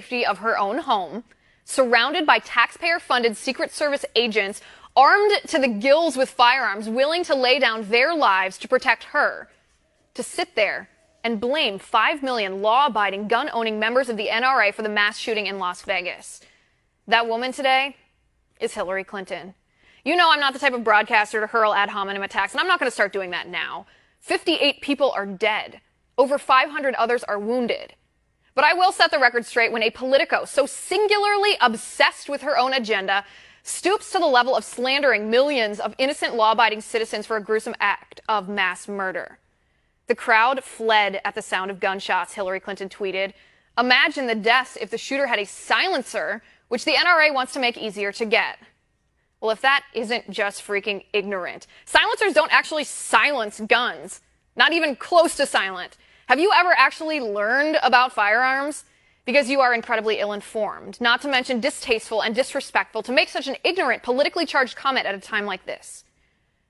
safety of her own home, surrounded by taxpayer-funded Secret Service agents armed to the gills with firearms, willing to lay down their lives to protect her, to sit there and blame 5 million law-abiding, gun-owning members of the NRA for the mass shooting in Las Vegas. That woman today is Hillary Clinton. You know I'm not the type of broadcaster to hurl ad hominem attacks, and I'm not going to start doing that now. 58 people are dead. Over 500 others are wounded. But I will set the record straight when a politico so singularly obsessed with her own agenda stoops to the level of slandering millions of innocent law-abiding citizens for a gruesome act of mass murder. The crowd fled at the sound of gunshots, Hillary Clinton tweeted. Imagine the deaths if the shooter had a silencer, which the NRA wants to make easier to get. Well, if that isn't just freaking ignorant. Silencers don't actually silence guns. Not even close to silent. Have you ever actually learned about firearms? Because you are incredibly ill-informed, not to mention distasteful and disrespectful to make such an ignorant, politically charged comment at a time like this.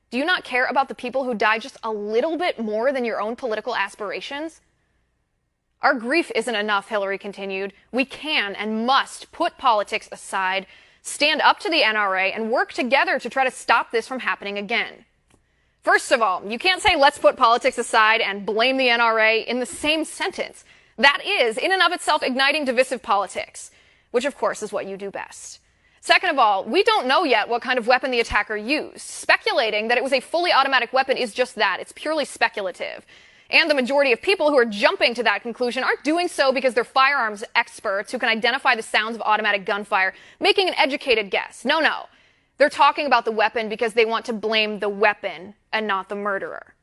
Do you not care about the people who die just a little bit more than your own political aspirations? Our grief isn't enough, Hillary continued. We can and must put politics aside, stand up to the NRA, and work together to try to stop this from happening again. First of all, you can't say let's put politics aside and blame the NRA in the same sentence. That is, in and of itself, igniting divisive politics, which of course is what you do best. Second of all, we don't know yet what kind of weapon the attacker used. Speculating that it was a fully automatic weapon is just that. It's purely speculative. And the majority of people who are jumping to that conclusion aren't doing so because they're firearms experts who can identify the sounds of automatic gunfire, making an educated guess. No. They're talking about the weapon because they want to blame the weapon and not the murderer.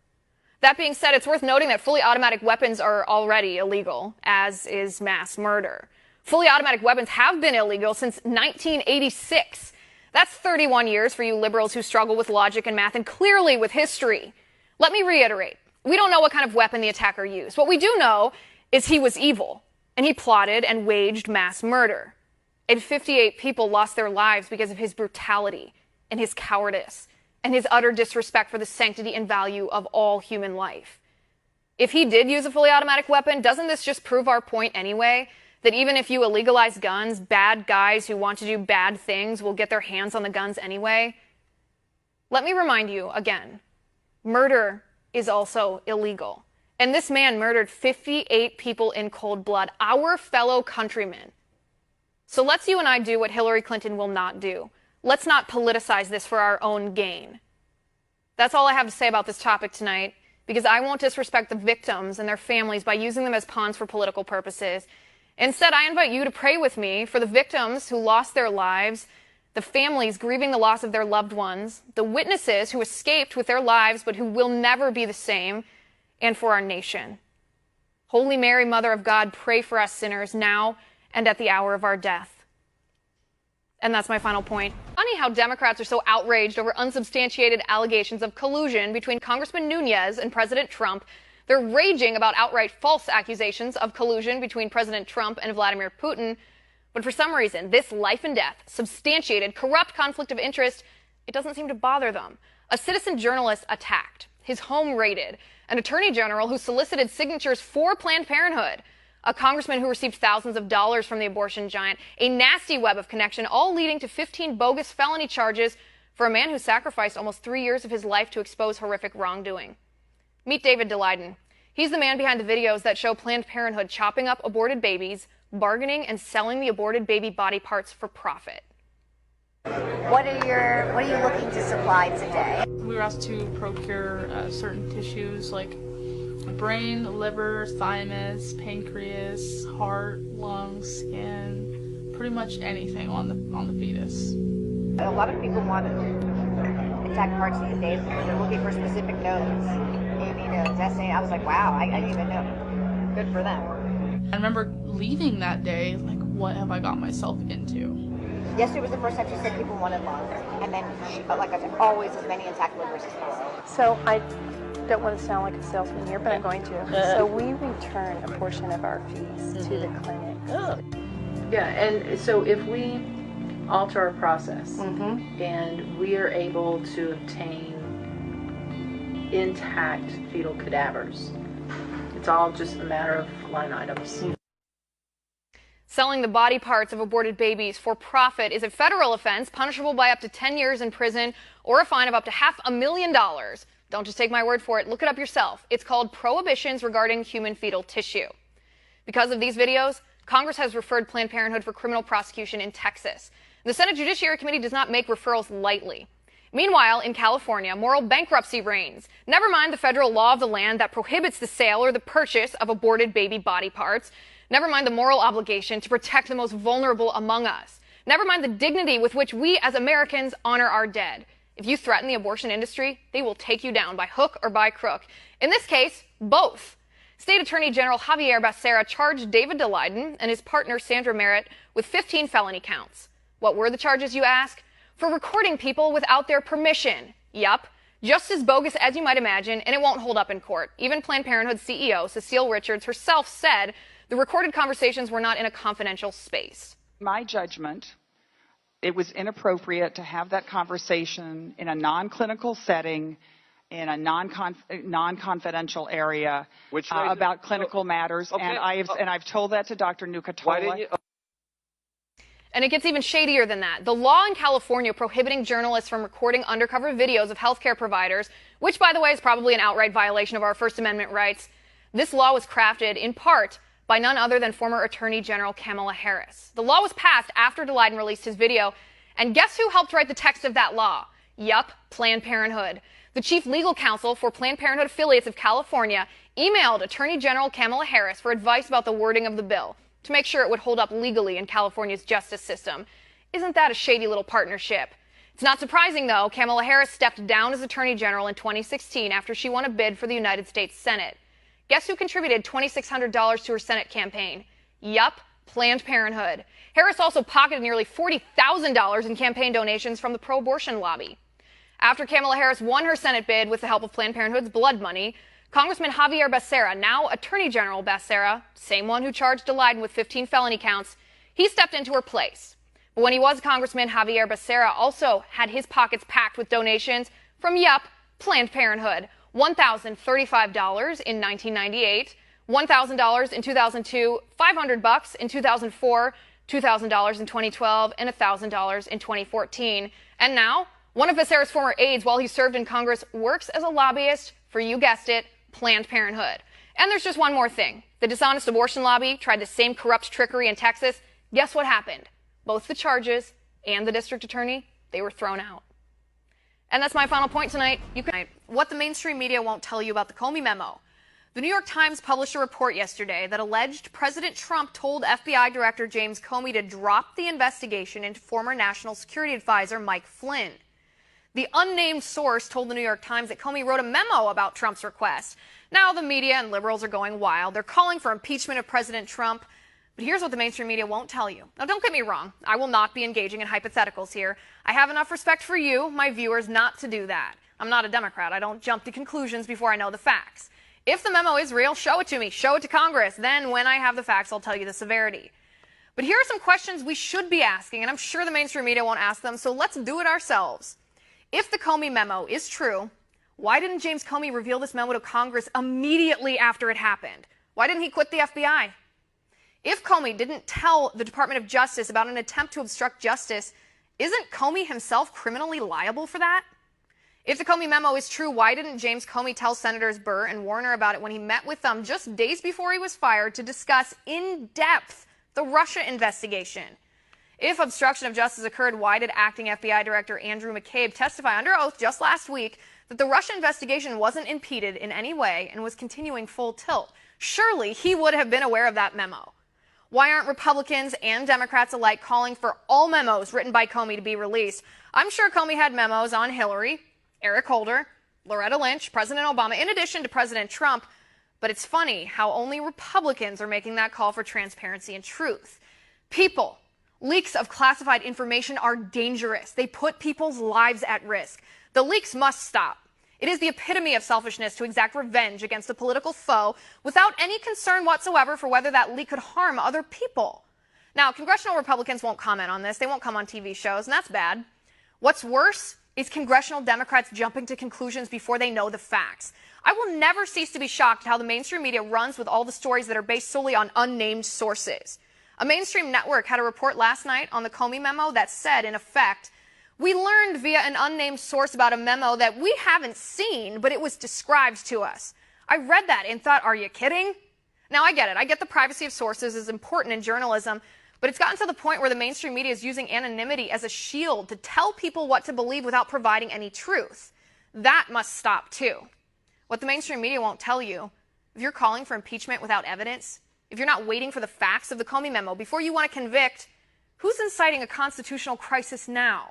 That being said, it's worth noting that fully automatic weapons are already illegal, as is mass murder. Fully automatic weapons have been illegal since 1986. That's 31 years for you liberals who struggle with logic and math and clearly with history. Let me reiterate. We don't know what kind of weapon the attacker used. What we do know is he was evil, and he plotted and waged mass murder. And 58 people lost their lives because of his brutality and his cowardice and his utter disrespect for the sanctity and value of all human life. If he did use a fully automatic weapon, doesn't this just prove our point anyway? That even if you illegalize guns, bad guys who want to do bad things will get their hands on the guns anyway? Let me remind you again, murder is also illegal. And this man murdered 58 people in cold blood, our fellow countrymen. So let's you and I do what Hillary Clinton will not do. Let's not politicize this for our own gain. That's all I have to say about this topic tonight, because I won't disrespect the victims and their families by using them as pawns for political purposes. Instead, I invite you to pray with me for the victims who lost their lives, the families grieving the loss of their loved ones, the witnesses who escaped with their lives but who will never be the same, and for our nation. Holy Mary, Mother of God, pray for us sinners now and at the hour of our death. And that's my final point. Funny how Democrats are so outraged over unsubstantiated allegations of collusion between Congressman Nunes and President Trump. They're raging about outright false accusations of collusion between President Trump and Vladimir Putin. But for some reason, this life and death, substantiated, corrupt conflict of interest, it doesn't seem to bother them. A citizen journalist attacked, his home raided, an attorney general who solicited signatures for Planned Parenthood, a congressman who received thousands of dollars from the abortion giant, a nasty web of connection, all leading to 15 bogus felony charges for a man who sacrificed almost 3 years of his life to expose horrific wrongdoing. Meet David Daleiden. He's the man behind the videos that show Planned Parenthood chopping up aborted babies, bargaining and selling the aborted baby body parts for profit. What are you looking to supply today? We were asked to procure certain tissues like brain, liver, thymus, pancreas, heart, lungs, skin, pretty much anything on the fetus. A lot of people want to attack parts these days because they're looking for specific nodes. Maybe the destiny. I was like, wow, I didn't even know. Good for them. I remember leaving that day, like, what have I got myself into? Yesterday was the first time she said people wanted lungs, and then, like I said, always as many intact livers as possible. So I don't want to sound like a salesman here, but I'm going to. So we return a portion of our fees to the clinic. Yeah, and so if we alter our process and we are able to obtain intact fetal cadavers, it's all just a matter of line items. Selling the body parts of aborted babies for profit is a federal offense punishable by up to 10 years in prison or a fine of up to $500,000. Don't just take my word for it. Look it up yourself. It's called Prohibitions Regarding Human Fetal Tissue. Because of these videos, Congress has referred Planned Parenthood for criminal prosecution in Texas. The Senate Judiciary Committee does not make referrals lightly. Meanwhile, in California, moral bankruptcy reigns. Never mind the federal law of the land that prohibits the sale or the purchase of aborted baby body parts. Never mind the moral obligation to protect the most vulnerable among us. Never mind the dignity with which we as Americans honor our dead. If you threaten the abortion industry, they will take you down by hook or by crook. In this case, both. State Attorney General Javier Becerra charged David DeLayden and his partner Sandra Merritt with 15 felony counts. What were the charges, you ask? For recording people without their permission. Yup. Just as bogus as you might imagine, and it won't hold up in court. Even Planned Parenthood CEO Cecile Richards herself said the recorded conversations were not in a confidential space. My judgment, it was inappropriate to have that conversation in a non-clinical setting, in a non-confidential area about clinical matters, okay. and I've told that to Dr. Nucatola. Why didn't you? And it gets even shadier than that. The law in California prohibiting journalists from recording undercover videos of healthcare providers, which, by the way, is probably an outright violation of our First Amendment rights. This law was crafted, in part, by none other than former Attorney General Kamala Harris. The law was passed after DeLayden released his video, and guess who helped write the text of that law? Yup, Planned Parenthood. The chief legal counsel for Planned Parenthood affiliates of California emailed Attorney General Kamala Harris for advice about the wording of the bill, to make sure it would hold up legally in California's justice system. Isn't that a shady little partnership? It's not surprising, though. Kamala Harris stepped down as Attorney General in 2016 after she won a bid for the United States Senate. Guess who contributed $2,600 to her Senate campaign? Yup, Planned Parenthood. Harris also pocketed nearly $40,000 in campaign donations from the pro-abortion lobby. After Kamala Harris won her Senate bid with the help of Planned Parenthood's blood money, Congressman Javier Becerra, now Attorney General Becerra, same one who charged DeLayden with 15 felony counts, he stepped into her place. But when he was Congressman, Javier Becerra also had his pockets packed with donations from, yup, Planned Parenthood. $1,035 in 1998, $1,000 in 2002, $500 in 2004, $2,000 in 2012, and $1,000 in 2014. And now, one of Becerra's former aides, while he served in Congress, works as a lobbyist for, you guessed it, Planned Parenthood. And there's just one more thing. The dishonest abortion lobby tried the same corrupt trickery in Texas. Guess what happened? Both the charges and the district attorney, they were thrown out. And that's my final point tonight. What the mainstream media won't tell you about the Comey memo. The New York Times published a report yesterday that alleged President Trump told FBI Director James Comey to drop the investigation into former National Security Advisor Mike Flynn. The unnamed source told the New York Times that Comey wrote a memo about Trump's request. Now the media and liberals are going wild. They're calling for impeachment of President Trump. But here's what the mainstream media won't tell you. Now, don't get me wrong. I will not be engaging in hypotheticals here. I have enough respect for you, my viewers, not to do that. I'm not a Democrat. I don't jump to conclusions before I know the facts. If the memo is real, show it to me. Show it to Congress. Then, when I have the facts, I'll tell you the severity. But here are some questions we should be asking, and I'm sure the mainstream media won't ask them, so let's do it ourselves. If the Comey memo is true, why didn't James Comey reveal this memo to Congress immediately after it happened? Why didn't he quit the FBI? If Comey didn't tell the Department of Justice about an attempt to obstruct justice, isn't Comey himself criminally liable for that? If the Comey memo is true, why didn't James Comey tell Senators Burr and Warner about it when he met with them just days before he was fired to discuss in depth the Russia investigation? If obstruction of justice occurred, why did acting FBI Director Andrew McCabe testify under oath just last week that the Russia investigation wasn't impeded in any way and was continuing full tilt? Surely he would have been aware of that memo. Why aren't Republicans and Democrats alike calling for all memos written by Comey to be released? I'm sure Comey had memos on Hillary, Eric Holder, Loretta Lynch, President Obama, in addition to President Trump. But it's funny how only Republicans are making that call for transparency and truth. People, leaks of classified information are dangerous. They put people's lives at risk. The leaks must stop. It is the epitome of selfishness to exact revenge against a political foe without any concern whatsoever for whether that leak could harm other people. Now, congressional Republicans won't comment on this. They won't come on TV shows, and that's bad. What's worse is congressional Democrats jumping to conclusions before they know the facts. I will never cease to be shocked at how the mainstream media runs with all the stories that are based solely on unnamed sources. A mainstream network had a report last night on the Comey memo that said, in effect, we learned via an unnamed source about a memo that we haven't seen, but it was described to us. I read that and thought, are you kidding? Now, I get it. I get the privacy of sources is important in journalism, but it's gotten to the point where the mainstream media is using anonymity as a shield to tell people what to believe without providing any truth. That must stop, too. What the mainstream media won't tell you, if you're calling for impeachment without evidence, if you're not waiting for the facts of the Comey memo before you want to convict, who's inciting a constitutional crisis now?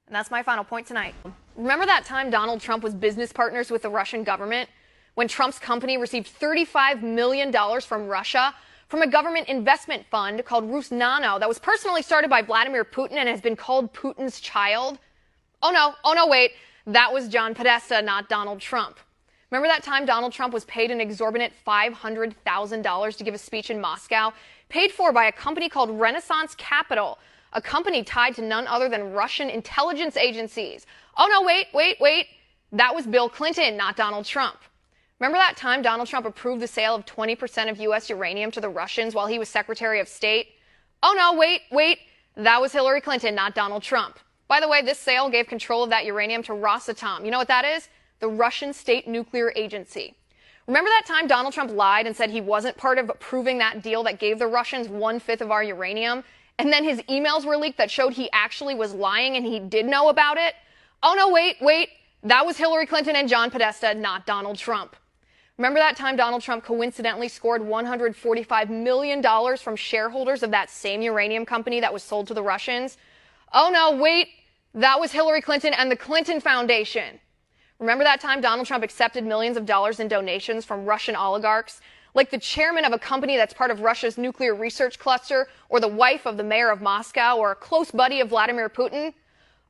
And that's my final point tonight. Remember that time Donald Trump was business partners with the Russian government? When Trump's company received $35 million from Russia from a government investment fund called Rusnano that was personally started by Vladimir Putin and has been called Putin's child? Oh no, wait. That was John Podesta, not Donald Trump. Remember that time Donald Trump was paid an exorbitant $500,000 to give a speech in Moscow, paid for by a company called Renaissance Capital, a company tied to none other than Russian intelligence agencies? Oh no, wait. That was Bill Clinton, not Donald Trump. Remember that time Donald Trump approved the sale of 20% of U.S. uranium to the Russians while he was Secretary of State? Oh no, wait. That was Hillary Clinton, not Donald Trump. By the way, this sale gave control of that uranium to Rosatom. You know what that is? The Russian state nuclear agency. Remember that time Donald Trump lied and said he wasn't part of approving that deal that gave the Russians 1/5 of our uranium? And then his emails were leaked that showed he actually was lying and he did know about it? Oh no, wait. That was Hillary Clinton and John Podesta, not Donald Trump. Remember that time Donald Trump coincidentally scored $145 million from shareholders of that same uranium company that was sold to the Russians? Oh no, wait. That was Hillary Clinton and the Clinton Foundation. Remember that time Donald Trump accepted millions of dollars in donations from Russian oligarchs, like the chairman of a company that's part of Russia's nuclear research cluster, or the wife of the mayor of Moscow, or a close buddy of Vladimir Putin?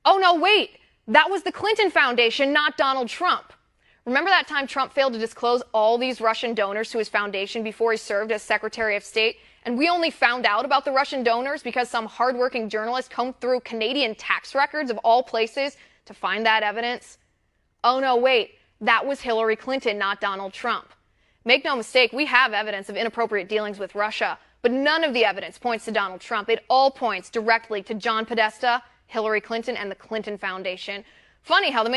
Oh no, wait. That was the Clinton Foundation, not Donald Trump. Remember that time Trump failed to disclose all these Russian donors to his foundation before he served as Secretary of State? And we only found out about the Russian donors because some hardworking journalist combed through Canadian tax records of all places to find that evidence? Oh no, wait. That was Hillary Clinton, not Donald Trump. Make no mistake, we have evidence of inappropriate dealings with Russia, but none of the evidence points to Donald Trump. It all points directly to John Podesta, Hillary Clinton, and the Clinton Foundation. Funny how the main